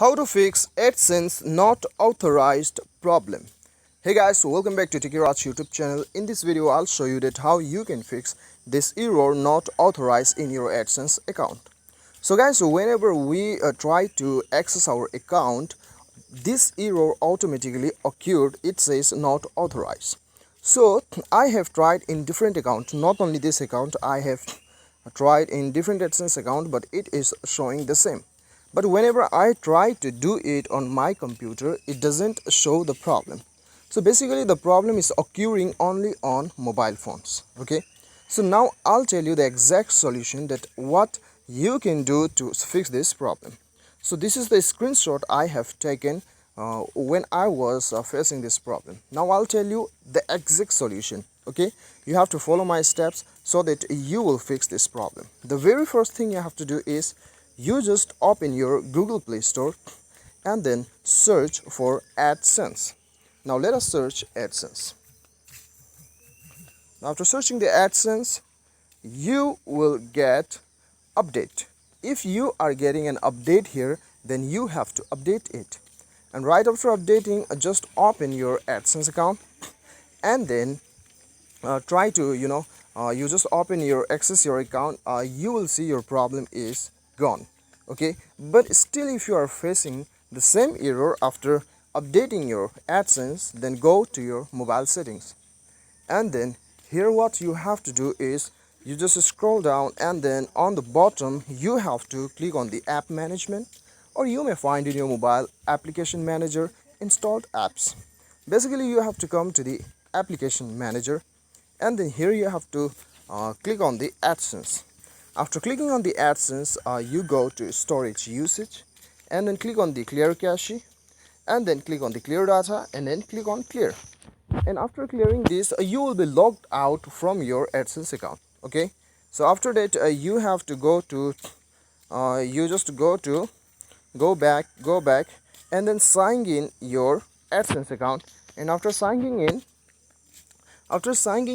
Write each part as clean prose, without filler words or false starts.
How to fix AdSense not authorized problem. Hey guys, welcome back to Tikiraj YouTube channel. In this video, I'll show you that how you can fix this error not authorized in your AdSense account. So guys, whenever we try to access our account, this error automatically occurred. It says not authorized. So I have tried in different accounts, not only this account, I have tried in different AdSense account, but it is showing the same. But whenever I try to do it on my computer, it doesn't show the problem. So basically the problem is occurring only on mobile phones. Okay, so now I'll tell you the exact solution, that what you can do to fix this problem. So this is the screenshot I have taken when I was facing this problem. Now I'll tell you the exact solution. Okay, you have to follow my steps so that you will fix this problem. The very first thing you have to do is you just open your Google Play Store and then search for AdSense. Now let us search AdSense. Now after searching the AdSense, you will get update. If you are getting an update here, then you have to update it. And right after updating, just open your AdSense account and then try to you just open your access your account. You will see your problem is gone. Okay, but still if you are facing the same error after updating your AdSense, then go to your mobile settings, and then here what you have to do is you just scroll down, and then on the bottom you have to click on the app management, or you may find in your mobile application manager installed apps. Basically you have to come to the application manager, and then here you have to click on the AdSense. After clicking on the AdSense, you go to storage usage, and then click on the clear cache, and then click on the clear data, and then click on clear. And after clearing this, you will be logged out from your AdSense account. Okay, so after that you have to go to you just go back and then sign in your AdSense account. And after signing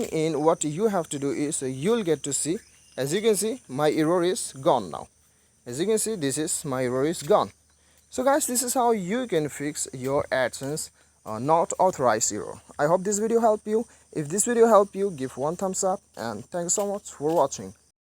in, what you have to do is you'll get to see, as you can see, my error is gone now. As you can see, this is my error is gone. So guys, this is how you can fix your AdSense not authorized error. I hope this video helped you. If this video helped you, give one thumbs up, and thanks so much for watching.